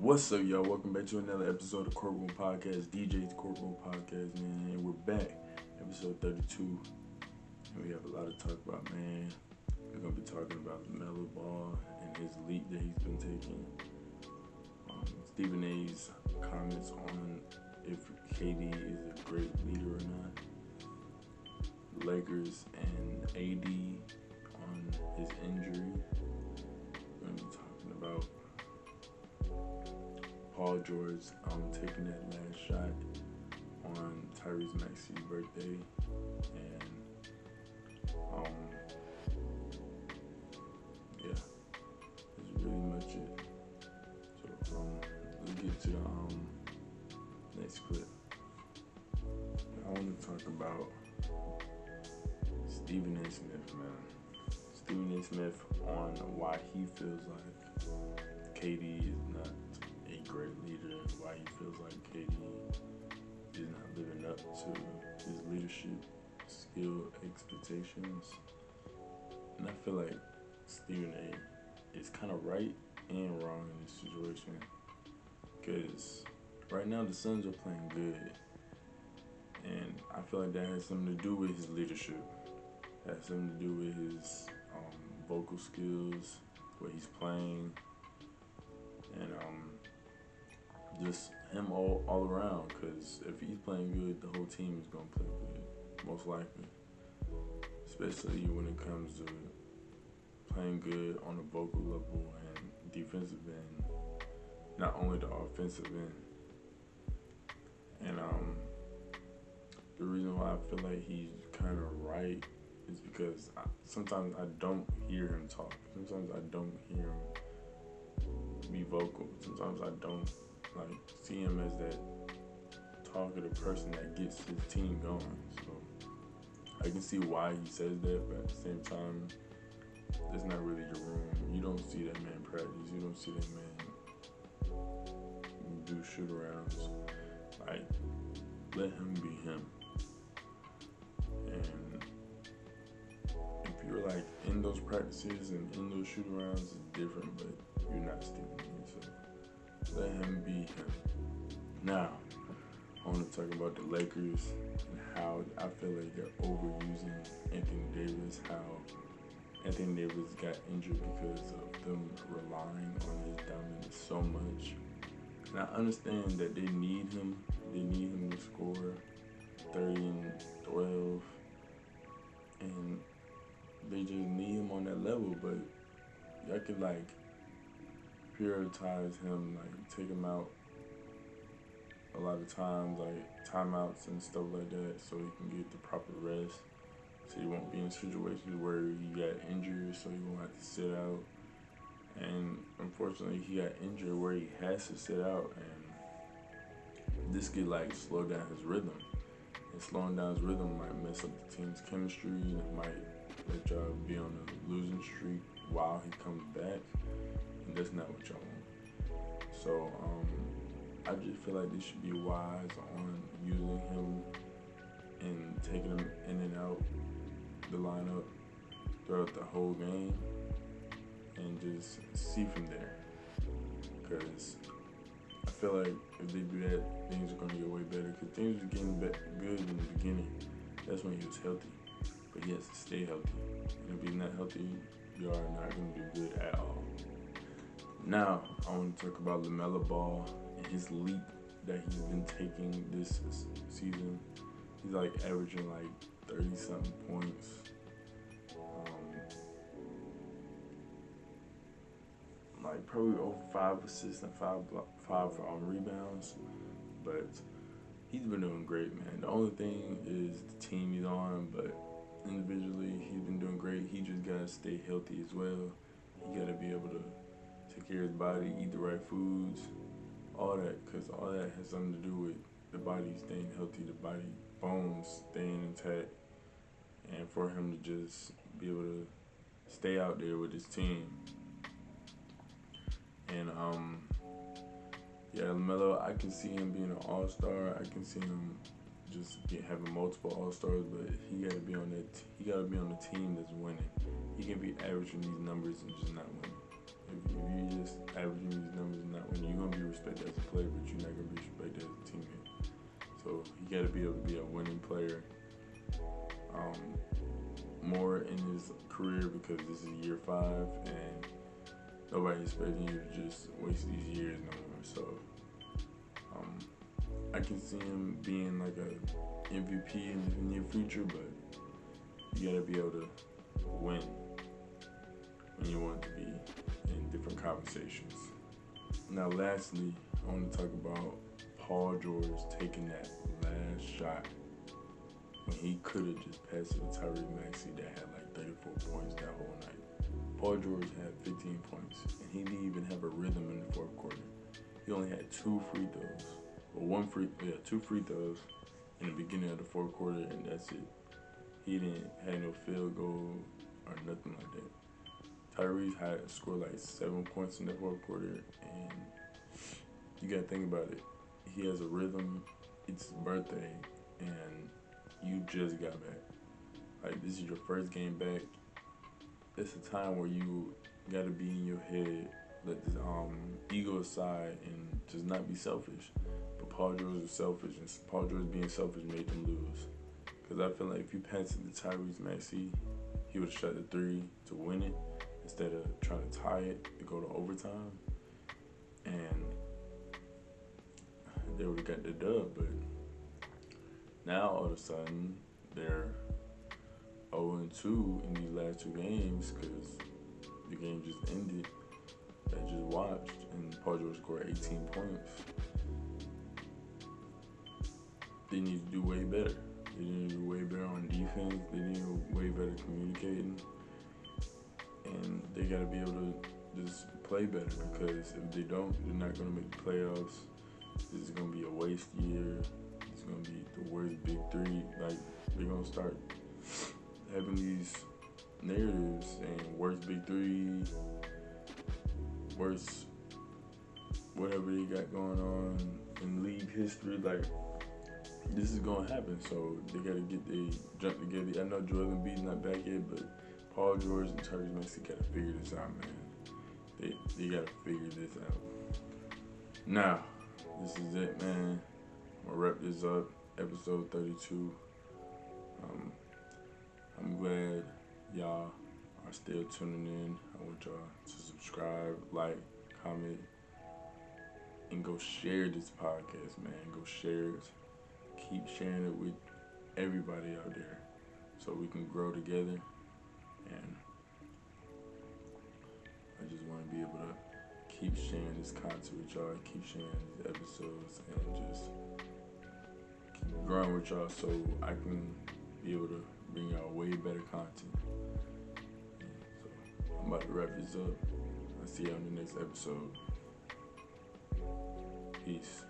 What's up, y'all? Welcome back to another episode of CourtRoom Podcast, DJ's CourtRoom Podcast, man. And we're back, episode 32. And we have a lot to talk about, man. We're going to be talking about Lamelo and his leap that he's been taking. Stephen A's comments on if KD is a great leader or not. Lakers and AD on his injury. We're going to be talking about Paul George taking that last shot on Tyrese Maxey's birthday, and yeah, that's really much it. So let's get to next clip. I want to talk about Stephen A. Smith, man. Stephen A. Smith on why he feels like KD is not a great leader, and why he feels like KD is not living up to his leadership skill expectations. And I feel like Stephen A is kind of right and wrong in this situation, because right now the Suns are playing good, and I feel like that has something to do with his leadership. It has something to do with his vocal skills, what he's playing, and just him all around, because if he's playing good, the whole team is going to play good, most likely. Especially when it comes to playing good on the vocal level and defensive end, not only the offensive end. And the reason why I feel like he's kind of right is because sometimes I don't hear him talk. Sometimes I don't hear him be vocal. Sometimes I don't see him as that talkative person that gets his team going. So I can see why he says that, but at the same time, it's not really your room. You don't see that man practice. You don't see that man do shoot-arounds. Let him be him. And if you're in those practices and in those shoot-arounds, it's different, but you're not Stephen A. So let him be him. Now, I want to talk about the Lakers and how I feel like they're overusing Anthony Davis, how Anthony Davis got injured because of them relying on his dominance so much. And I understand that they need him. They need him to score 30 and 12. And they just need him on that level. But y'all could prioritize him, take him out a lot of times, timeouts and stuff like that, so he can get the proper rest, so he won't be in situations where he got injured, so he won't have to sit out. And unfortunately, he got injured where he has to sit out, and this could slow down his rhythm. And slowing down his rhythm might mess up the team's chemistry. It might let y'all be on a losing streak while he comes back, and that's not what y'all want. So I just feel like they should be wise on using him and taking him in and out the lineup throughout the whole game, and just see from there. Because I feel like if they do that, things are going to get way better. Because things were getting good in the beginning. That's when he was healthy. But he has to stay healthy. And if he's not healthy, you are not going to do good at all. Now, I want to talk about Lamelo and his leap that he's been taking this season. He's averaging 30-something points. Probably over 5 assists and 5 rebounds. But he's been doing great, man. The only thing is the team he's on, but individually he's been doing great. He just got to stay healthy as well. He got to be able to take care of his body, eat the right foods, all that, because all that has something to do with the body staying healthy, the body bones staying intact, and for him to just be able to stay out there with his team. And Lamelo, I can see him being an all-star. I can see him just having multiple all-stars, but he got to be on that. He got to be on the team that's winning. He can be averaging these numbers and just not winning. If you If you just averaging these numbers and not winning, you're gonna be respected as a player, but you're not gonna be respected as a teammate. So you gotta be able to be a winning player more in his career, because this is year 5 and nobody's expecting you to just waste these years no more. So I can see him being like a MVP in the near future, but you gotta be able to win when you want to be in different conversations. Now, lastly, I want to talk about Paul George taking that last shot when he could have just passed it to Tyrese Maxey that had like 34 points that whole night. Paul George had 15 points, and he didn't even have a rhythm in the fourth quarter. He only had 2 free throws, or 2 free throws in the beginning of the fourth quarter, and that's it. He didn't have no field goal or nothing like that. Tyrese had scored like 7 points in the fourth quarter, and you gotta think about it. He has a rhythm. It's his birthday, and you just got back. Like, this is your first game back. It's a time where you gotta be in your head, let this ego aside, and just not be selfish. But Paul George was selfish, and Paul George being selfish made them lose. Because I feel like if you passed it to Tyrese Maxey, he would have shot the 3 to win it instead of trying to tie it to go to overtime. And they would have got the dub. But now, all of a sudden, they're 0-2 in these last 2 games because the game just ended. I just watched, and Paul George scored 18 points. They need to do way better. They need to do way better on defense. They need to do way better communicating. And they got to be able to just play better, because if they don't, they're not going to make the playoffs. This is going to be a waste year. It's going to be the worst Big 3. Like, they're going to start having these narratives saying worst Big 3, worst whatever they got going on in league history. Like, this is going to happen, so they got to get their jump together. I know Joel Embiid's not back yet, but Paul George and Tyrese Maxey got to figure this out, man. They got to figure this out. Now, this is it, man. I'm going to wrap this up, episode 32. I'm glad y'all are still tuning in. I want y'all to subscribe, like, comment, and go share this podcast, man. Go share it. Keep sharing it with everybody out there so we can grow together. And I just want to be able to keep sharing this content with y'all, keep sharing these episodes, and just keep growing with y'all so I can be able to bring y'all way better content. So I'm about to wrap this up. I'll see y'all in the next episode. Peace.